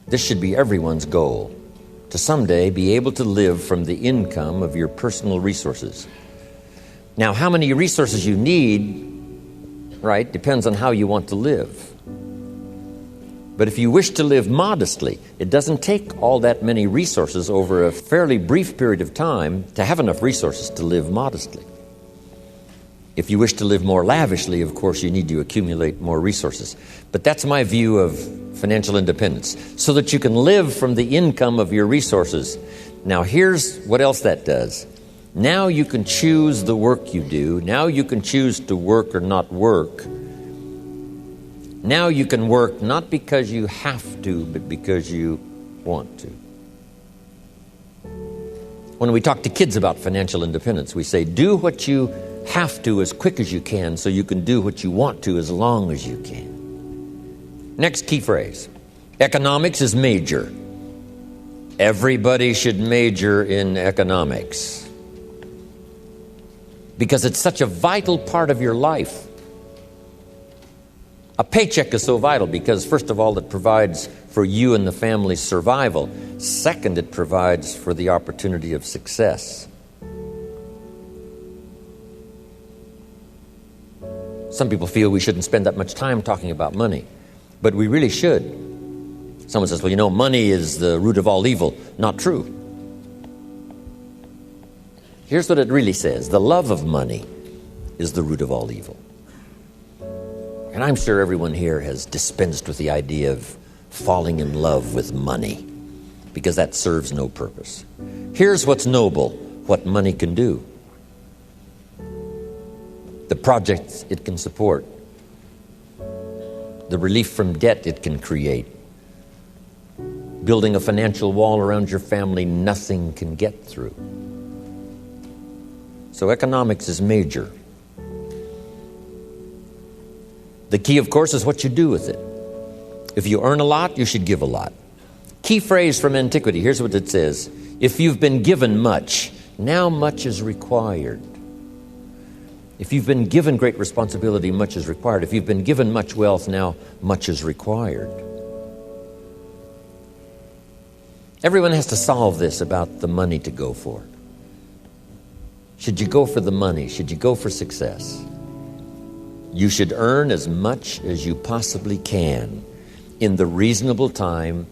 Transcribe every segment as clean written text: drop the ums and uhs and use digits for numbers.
This should be everyone's goal, to someday be able to live from the income of your personal resources. Now, how many resources you need, right, depends on how you want to live. But if you wish to live modestly, it doesn't take all that many resources over a fairly brief period of time to have enough resources to live modestly. If you wish to live more lavishly, of course, you need to accumulate more resources. But that's my view of financial independence, so that you can live from the income of your resources. Now, here's what else that does. Now you can choose the work you do. Now you can choose to work or not work. Now you can work not because you have to, but because you want to. When we talk to kids about financial independence, we say, do what you have to as quick as you can so you can do what you want to as long as you can. Next key phrase. Economics is major. Everybody should major in economics because it's such a vital part of your life. A paycheck is so vital because, first of all, it provides for you and the family's survival. Second, it provides for the opportunity of success. Some people feel we shouldn't spend that much time talking about money, but we really should. Someone says, well, you know, money is the root of all evil. Not true. Here's what it really says. The love of money is the root of all evil. And I'm sure everyone here has dispensed with the idea of falling in love with money because that serves no purpose. Here's what's noble, what money can do. The projects it can support. The relief from debt it can create. Building a financial wall around your family nothing can get through. So economics is major. The key, of course, is what you do with it. If you earn a lot, you should give a lot. Key phrase from antiquity, here's what it says. If you've been given much, now much is required. If you've been given great responsibility, much is required. If you've been given much wealth, now much is required. Everyone has to solve this about the money to go for. Should you go for the money? Should you go for success? You should earn as much as you possibly can in the reasonable time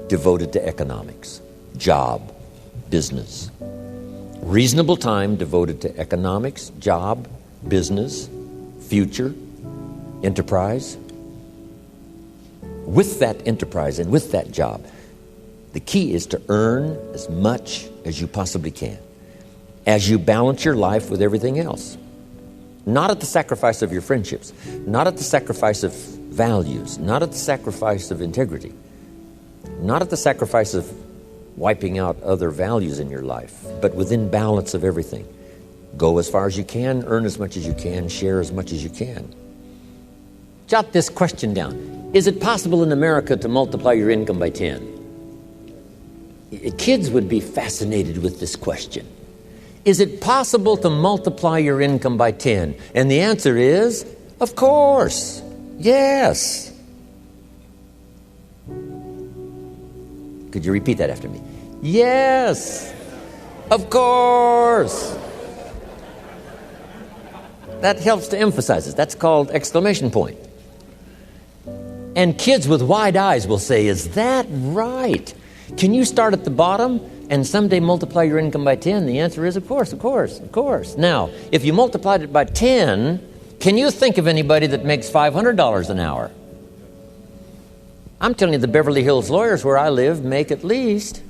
devoted to economics, job, business. Reasonable time devoted to economics, job, business, future, enterprise. With that enterprise and with that job, the key is to earn as much as you possibly can as you balance your life with everything else. Not at the sacrifice of your friendships, not at the sacrifice of values, not at the sacrifice of integrity, not at the sacrifice of wiping out other values in your life, but within balance of everything. Go as far as you can, earn as much as you can, share as much as you can. Jot this question down. Is it possible in America to multiply your income by 10? Kids would be fascinated with this question. Is it possible to multiply your income by 10? And the answer is, of course, yes. Could you repeat that after me? Yes, of course. That helps to emphasize it. That's called exclamation point. And kids with wide eyes will say, is that right? Can you start at the bottom and someday multiply your income by 10? The answer is, of course, of course, of course. Now, if you multiplied it by 10, can you think of anybody that makes $500 an hour? I'm telling you, the Beverly Hills lawyers where I live make at least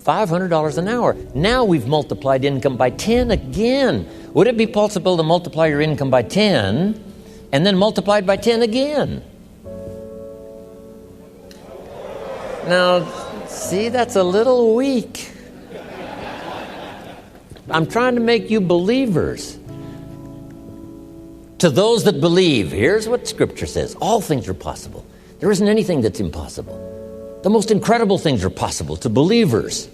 $500 an hour. Now we've multiplied income by 10 again. Would it be possible to multiply your income by 10 and then multiply it by 10 again? Now, see, that's a little weak. I'm trying to make you believers. To those that believe, here's what Scripture says. All things are possible. There isn't anything that's impossible. The most incredible things are possible to believers.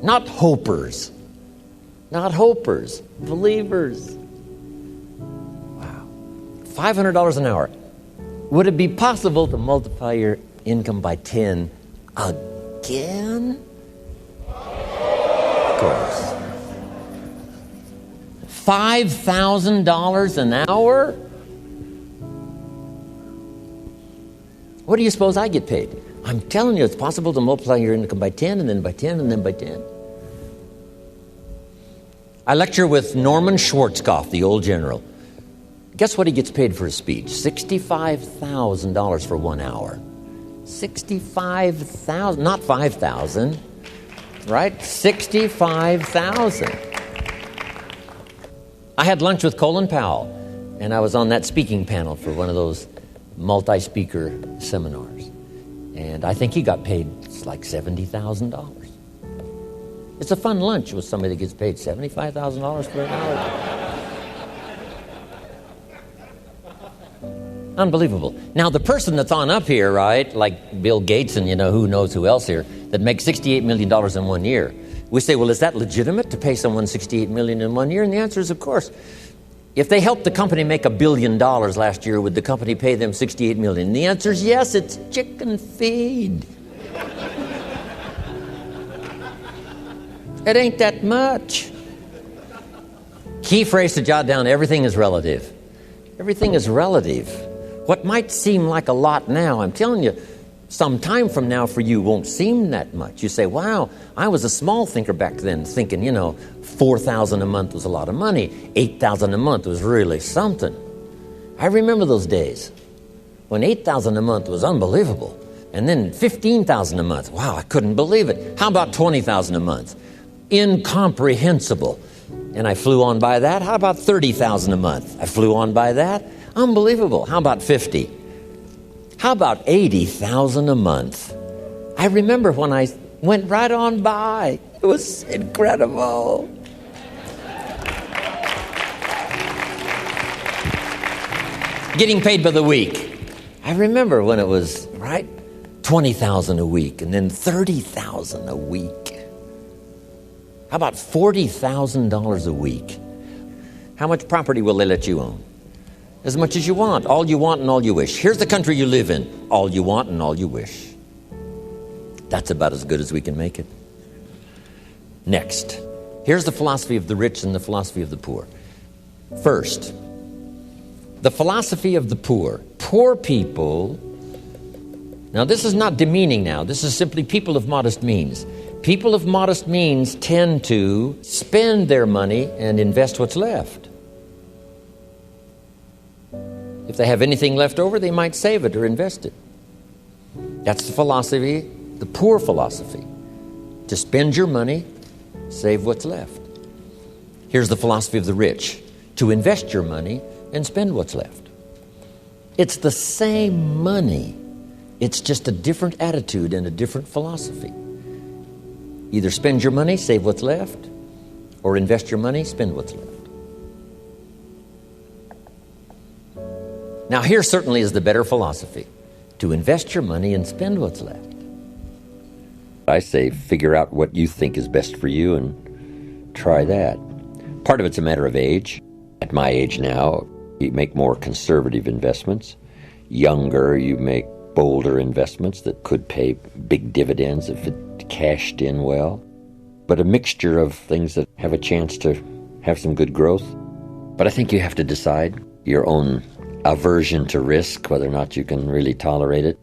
Not hopers. Not hopers. Believers. Wow. $500 an hour. Would it be possible to multiply your income by 10 again? Of course. $5,000 an hour? What do you suppose I get paid? I'm telling you, it's possible to multiply your income by 10 and then by 10 and then by 10. I lecture with Norman Schwarzkopf, the old general. Guess what he gets paid for his speech? $65,000 for 1 hour. 65,000, not 5,000, right? 65,000. I had lunch with Colin Powell, and I was on that speaking panel for one of those multi-speaker seminars. And I think he got paid like $70,000. It's a fun lunch with somebody that gets paid $75,000 for an hour. Unbelievable. Now, the person that's on up here, right, like Bill Gates and, who knows who else here, that makes $68 million in 1 year. We say, well, is that legitimate to pay someone $68 million in 1 year? And the answer is, of course. If they helped the company make $1 billion last year, would the company pay them $68 million? And the answer is yes, it's chicken feed. It ain't that much. Key phrase to jot down, everything is relative. Everything is relative. What might seem like a lot now, I'm telling you, some time from now for you won't seem that much. You say, wow, I was a small thinker back then, thinking, $4,000 a month was a lot of money. $8,000 a month was really something. I remember those days when $8,000 a month was unbelievable. And then $15,000 a month. Wow, I couldn't believe it. How about $20,000 a month? Incomprehensible. And I flew on by that. How about $30,000 a month? I flew on by that. Unbelievable. How about 50? How about 80,000 a month? I remember when I went right on by. It was incredible. Getting paid by the week. I remember when it was, right, 20,000 a week and then 30,000 a week. How about $40,000 a week? How much property will they let you own? As much as you want, all you want and all you wish. Here's the country you live in. All you want and all you wish. That's about as good as we can make it. Next, here's the philosophy of the rich and the philosophy of the poor. First, the philosophy of the poor. Poor people, now this is not demeaning now. This is simply people of modest means. People of modest means tend to spend their money and invest what's left. If they have anything left over, they might save it or invest it. That's the philosophy, the poor philosophy. To spend your money, save what's left. Here's the philosophy of the rich. To invest your money and spend what's left. It's the same money. It's just a different attitude and a different philosophy. Either spend your money, save what's left, or invest your money, spend what's left. Now, here certainly is the better philosophy, to invest your money and spend what's left. I say figure out what you think is best for you and try that. Part of it's a matter of age. At my age now, you make more conservative investments. Younger, you make bolder investments that could pay big dividends if it cashed in well. But a mixture of things that have a chance to have some good growth. But I think you have to decide your own aversion to risk, whether or not you can really tolerate it.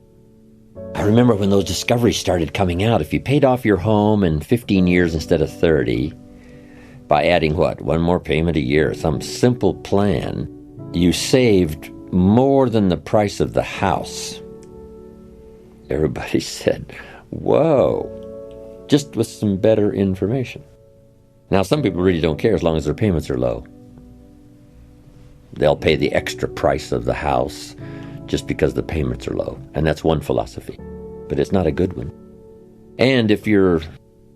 I remember when those discoveries started coming out, if you paid off your home in 15 years instead of 30, by adding one more payment a year, some simple plan, you saved more than the price of the house. Everybody said, whoa, just with some better information. Now, some people really don't care as long as their payments are low. They'll pay the extra price of the house just because the payments are low. And that's one philosophy. But it's not a good one. And if you're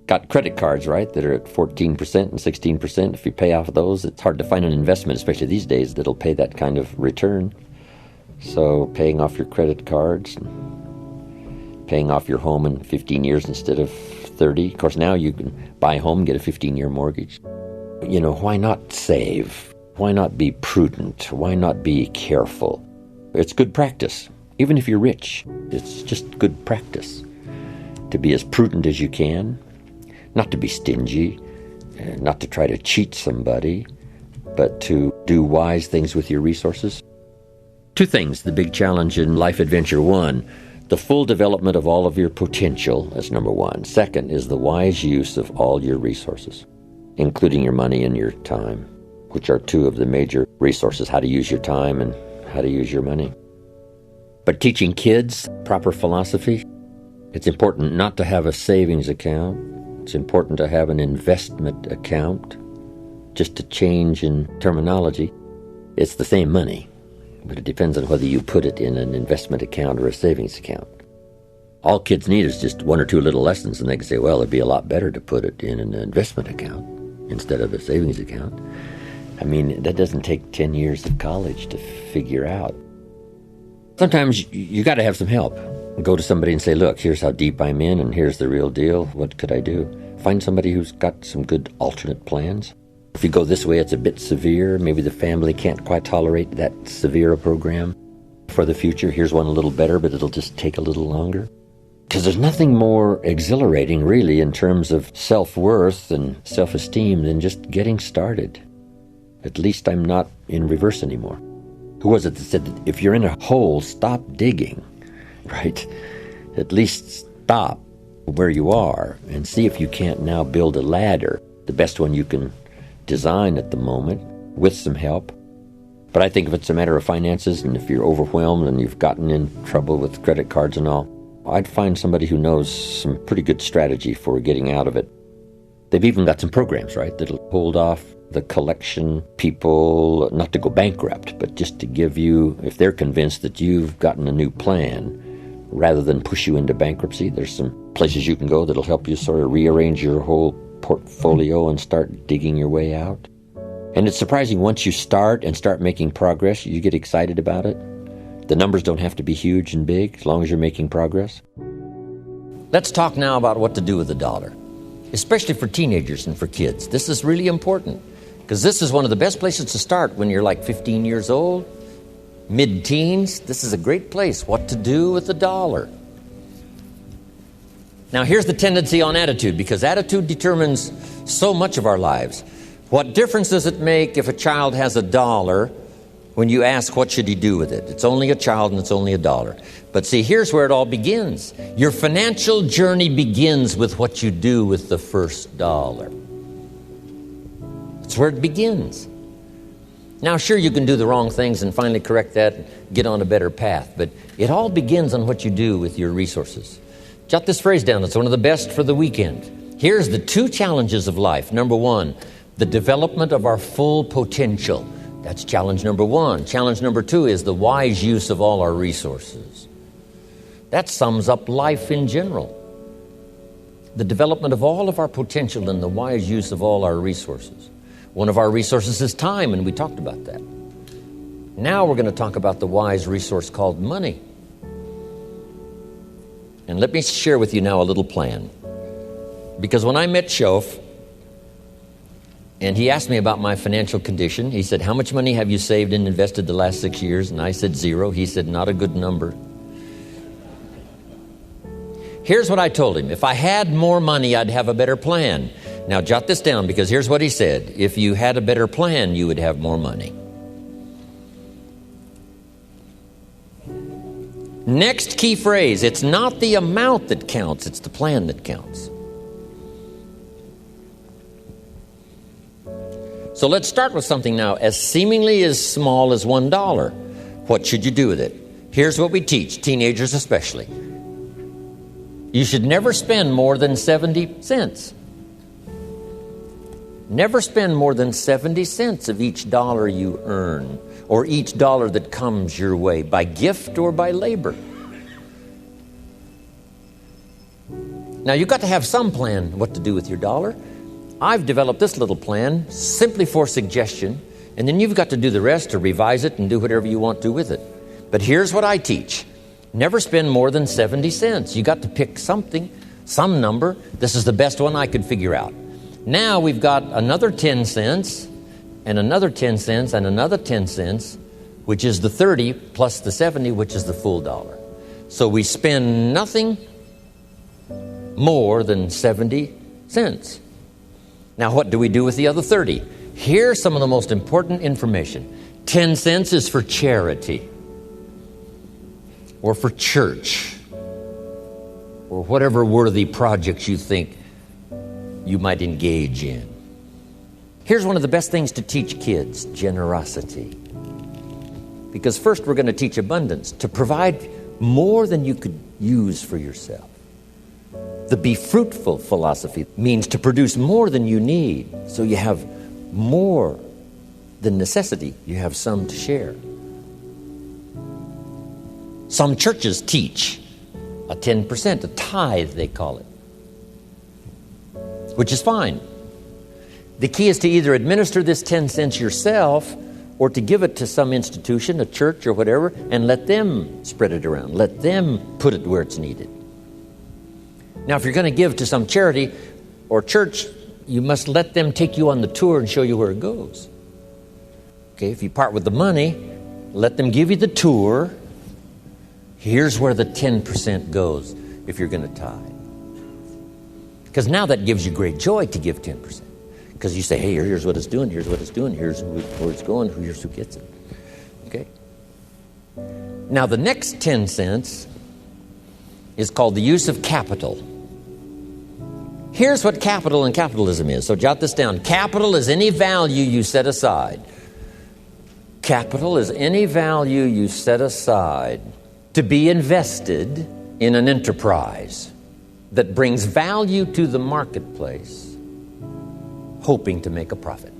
got credit cards, right, that are at 14% and 16%, if you pay off those, it's hard to find an investment, especially these days, that'll pay that kind of return. So paying off your credit cards, and paying off your home in 15 years instead of 30. Of course, now you can buy a home, get a 15-year mortgage. Why not save? Why not be prudent? Why not be careful? It's good practice. Even if you're rich, it's just good practice to be as prudent as you can, not to be stingy, not to try to cheat somebody, but to do wise things with your resources. Two things, the big challenge in Life Adventure 1. The full development of all of your potential, that's number one. Second is the wise use of all your resources, including your money and your time, which are two of the major resources, how to use your time and how to use your money. But teaching kids proper philosophy, it's important not to have a savings account. It's important to have an investment account. Just a change in terminology. It's the same money, but it depends on whether you put it in an investment account or a savings account. All kids need is just one or two little lessons, and they can say, well, it'd be a lot better to put it in an investment account instead of a savings account. I mean, that doesn't take 10 years of college to figure out. Sometimes you got to have some help. Go to somebody and say, look, here's how deep I'm in, and here's the real deal. What could I do? Find somebody who's got some good alternate plans. If you go this way, it's a bit severe. Maybe the family can't quite tolerate that severe a program. For the future, here's one a little better, but it'll just take a little longer. Because there's nothing more exhilarating, really, in terms of self-worth and self-esteem than just getting started. At least I'm not in reverse anymore. Who was it that said that if you're in a hole, stop digging, right? At least stop where you are and see if you can't now build a ladder, the best one you can design at the moment, with some help. But I think if it's a matter of finances and if you're overwhelmed and you've gotten in trouble with credit cards and all, I'd find somebody who knows some pretty good strategy for getting out of it. They've even got some programs, right, that'll hold off the collection people, not to go bankrupt, but just to give you, if they're convinced that you've gotten a new plan, rather than push you into bankruptcy, there's some places you can go that'll help you sort of rearrange your whole portfolio and start digging your way out. And it's surprising, once you start making progress, you get excited about it. The numbers don't have to be huge and big, as long as you're making progress. Let's talk now about what to do with the dollar, especially for teenagers and for kids. This is really important, because this is one of the best places to start when you're like 15 years old, mid-teens. This is a great place, what to do with the dollar. Now, here's the tendency on attitude, because attitude determines so much of our lives. What difference does it make if a child has $1 when you ask what should he do with it? It's only a child and it's only $1. But see, here's where it all begins. Your financial journey begins with what you do with the first $1. That's where it begins. Now, sure, you can do the wrong things and finally correct that and get on a better path, but it all begins on what you do with your resources. Jot this phrase down. It's one of the best for the weekend. Here's the two challenges of life. Number one, the development of our full potential. That's challenge number one. Challenge number two is the wise use of all our resources. That sums up life in general. The development of all of our potential and the wise use of all our resources. One of our resources is time, and we talked about that. Now we're going to talk about the wise resource called money. And let me share with you now a little plan. Because when I met Shof, and he asked me about my financial condition, he said, how much money have you saved and invested the last 6 years? And I said 0. He said, not a good number. Here's what I told him. If I had more money, I'd have a better plan. Now, jot this down, because here's what he said. If you had a better plan, you would have more money. Next key phrase, it's not the amount that counts, it's the plan that counts. So let's start with something now as seemingly as small as $1. What should you do with it? Here's what we teach, teenagers especially. You should never spend more than 70 cents. Never spend more than 70 cents of each dollar you earn, or each dollar that comes your way, by gift or by labor. Now, you've got to have some plan what to do with your dollar. I've developed this little plan simply for suggestion, and then you've got to do the rest to revise it and do whatever you want to with it. But here's what I teach. Never spend more than 70 cents. You got to pick something, some number. This is the best one I could figure out. Now we've got another 10 cents and another 10 cents and another 10 cents. which is the 30, plus the 70, which is the full dollar. So we spend nothing more than 70 cents. Now, what do we do with the other 30? Here's some of the most important information. 10 cents is for charity, or for church, or whatever worthy projects you think you might engage in. Here's one of the best things to teach kids: generosity. Because first we're going to teach abundance, to provide more than you could use for yourself. The be fruitful philosophy means to produce more than you need, so you have more than necessity. You have some to share. Some churches teach a 10%, a tithe they call it, which is fine. The key is to either administer this 10 cents yourself or to give it to some institution, a church or whatever, and let them spread it around. Let them put it where it's needed. Now, if you're going to give to some charity or church, you must let them take you on the tour and show you where it goes. Okay, if you part with the money, let them give you the tour. Here's where the 10% goes if you're going to tithe. Because now that gives you great joy to give 10%. Because you say, hey, here's what it's doing, here's what it's doing, here's where it's going, here's who gets it. Okay? Now, the next 10 cents is called the use of capital. Here's what capital and capitalism is. So jot this down. Capital is any value you set aside. Capital is any value you set aside to be invested in an enterprise that brings value to the marketplace, hoping to make a profit.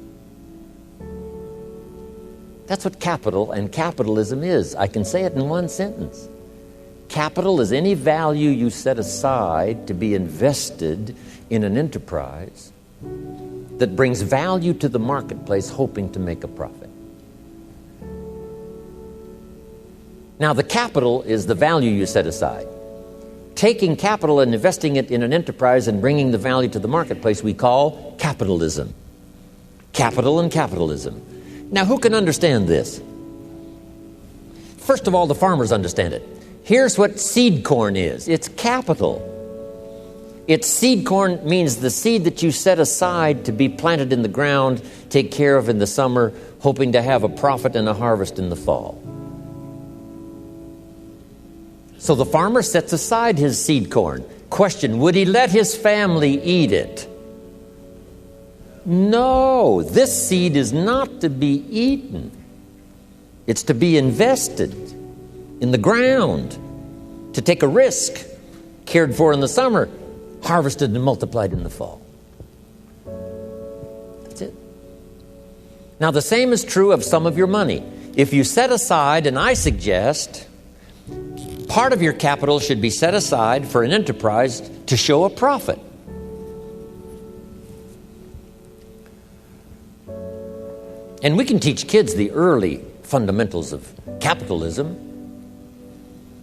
That's what capital and capitalism is. I can say it in one sentence. Capital is any value you set aside to be invested in an enterprise that brings value to the marketplace, hoping to make a profit. Now, the capital is the value you set aside. Taking capital and investing it in an enterprise and bringing the value to the marketplace we call capitalism. Capital and capitalism. Now, who can understand this? First of all, the farmers understand it. Here's what seed corn is. It's capital. It's seed corn means the seed that you set aside to be planted in the ground, take care of in the summer, hoping to have a profit and a harvest in the fall. So the farmer sets aside his seed corn. Question, would he let his family eat it? No, this seed is not to be eaten. It's to be invested in the ground, to take a risk, cared for in the summer, harvested and multiplied in the fall. That's it. Now, the same is true of some of your money. If you set aside, and I suggest, part of your capital should be set aside for an enterprise to show a profit. And we can teach kids the early fundamentals of capitalism.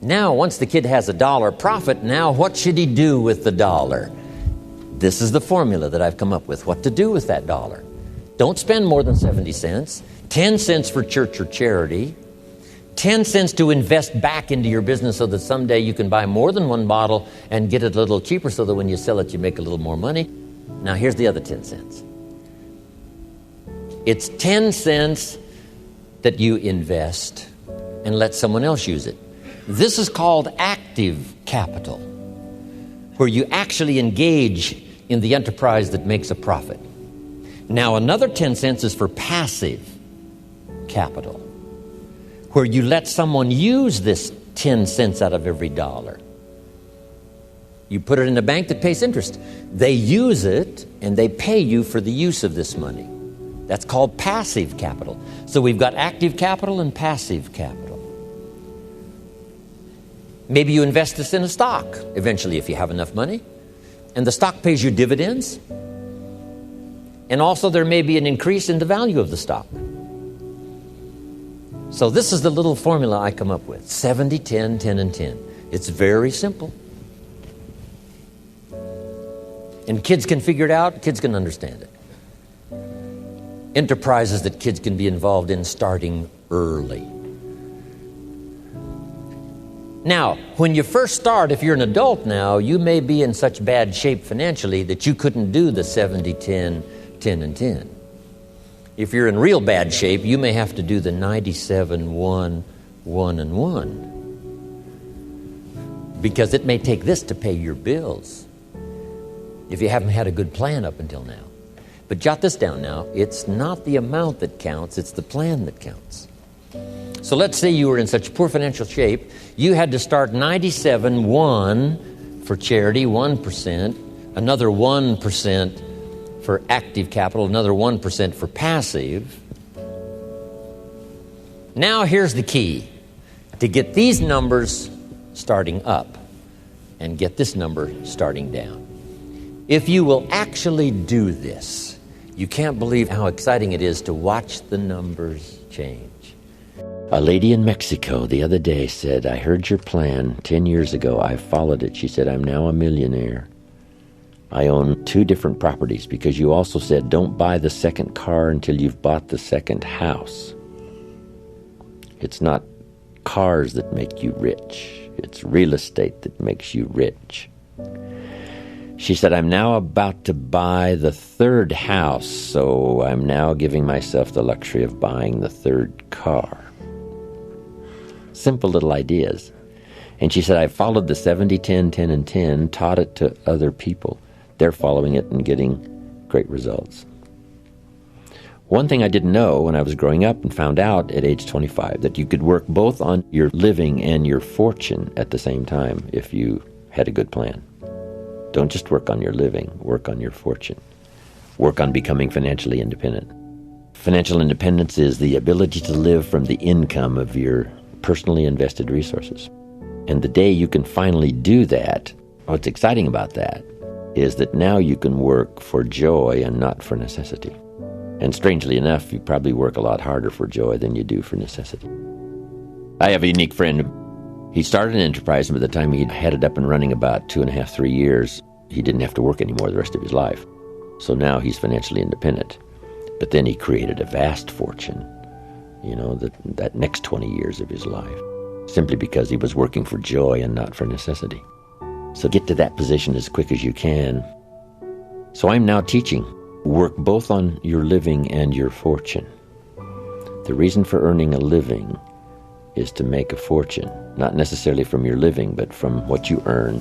Now, once the kid has $1 profit, now what should he do with the dollar? This is the formula that I've come up with, what to do with that dollar. Don't spend more than 70 cents, 10 cents for church or charity, 10 cents to invest back into your business so that someday you can buy more than one bottle and get it a little cheaper so that when you sell it, you make a little more money. Now, here's the other 10 cents. It's 10 cents that you invest and let someone else use it. This is called active capital, where you actually engage in the enterprise that makes a profit. Now, another 10 cents is for passive capital, where you let someone use this 10 cents out of every dollar. You put it in a bank that pays interest. They use it and they pay you for the use of this money. That's called passive capital. So we've got active capital and passive capital. Maybe you invest this in a stock eventually if you have enough money, and the stock pays you dividends, and also there may be an increase in the value of the stock. So this is the little formula I come up with: 70, 10, 10, and 10. It's very simple. And kids can figure it out, kids can understand it. Enterprises that kids can be involved in starting early. Now, when you first start, if you're an adult now, you may be in such bad shape financially that you couldn't do the 70, 10, 10, and 10. If you're in real bad shape, you may have to do the 97, 1, 1, and 1. Because it may take this to pay your bills if you haven't had a good plan up until now. But jot this down now. It's not the amount that counts, it's the plan that counts. So let's say you were in such poor financial shape, you had to start 97, 1 for charity, 1%, another 1% for active capital, another 1% for passive. Now here's the key. To get these numbers starting up and get this number starting down. If you will actually do this, you can't believe how exciting it is to watch the numbers change. A lady in Mexico the other day said, I heard your plan 10 years ago. I followed it. She said, I'm now a millionaire. I own 2 different properties because you also said don't buy the second car until you've bought the second house. It's not cars that make you rich. It's real estate that makes you rich. She said, I'm now about to buy the 3rd house, so I'm now giving myself the luxury of buying the 3rd car. Simple little ideas. And she said, I followed the 70, 10, 10, and 10, taught it to other people. They're following it and getting great results. One thing I didn't know when I was growing up and found out at age 25, that you could work both on your living and your fortune at the same time if you had a good plan. Don't just work on your living, work on your fortune. Work on becoming financially independent. Financial independence is the ability to live from the income of your personally invested resources. And the day you can finally do that, what's exciting about that is that now you can work for joy and not for necessity. And strangely enough, you probably work a lot harder for joy than you do for necessity. I have a unique friend. He started an enterprise, and by the time he had it up and running about 2.5, 3 years, he didn't have to work anymore the rest of his life. So now he's financially independent. But then he created a vast fortune, that next 20 years of his life, simply because he was working for joy and not for necessity. So get to that position as quick as you can. So I'm now teaching. Work both on your living and your fortune. The reason for earning a living is to make a fortune, not necessarily from your living, but from what you earn,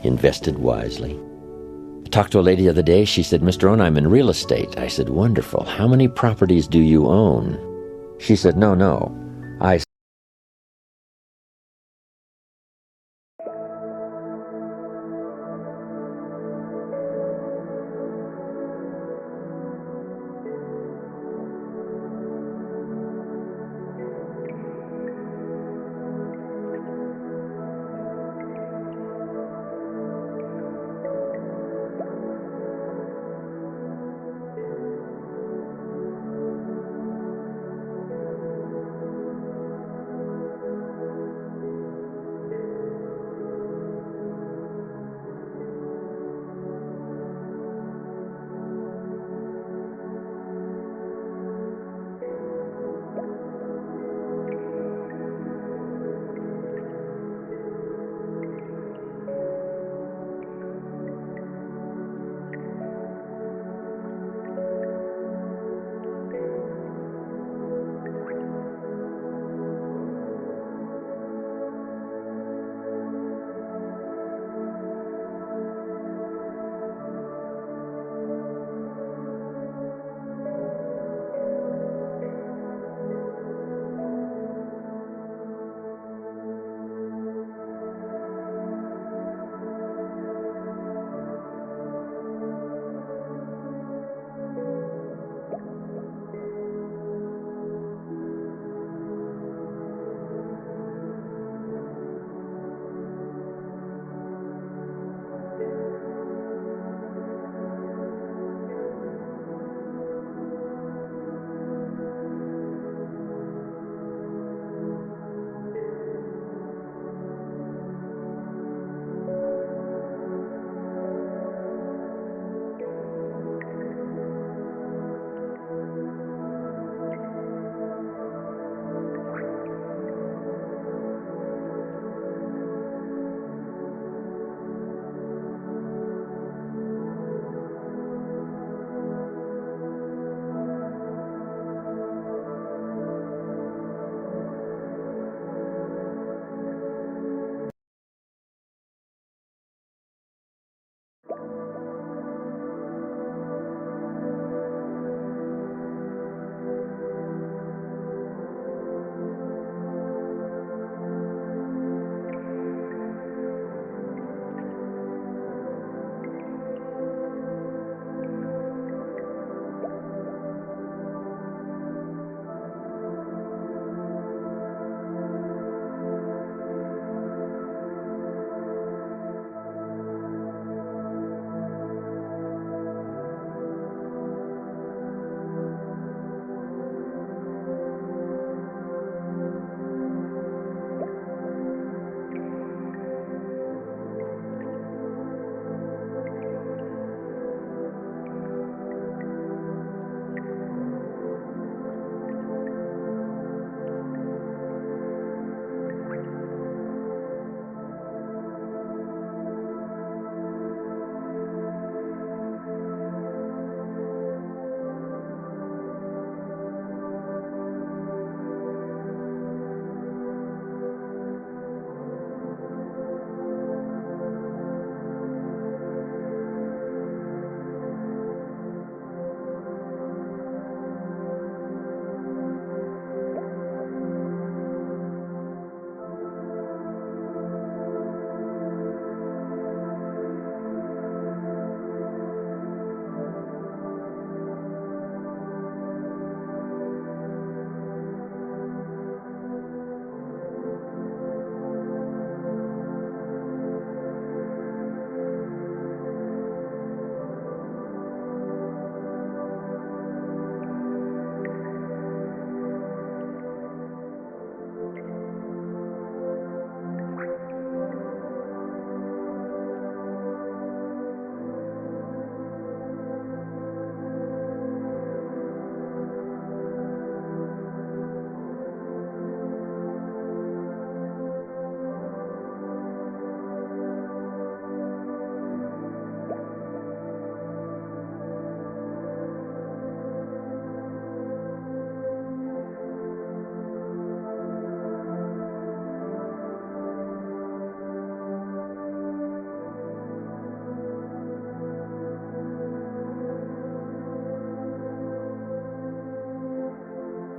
invested wisely. I talked to a lady the other day. She said, Mr. Rohn, I'm in real estate. I said, wonderful. How many properties do you own? She said, no.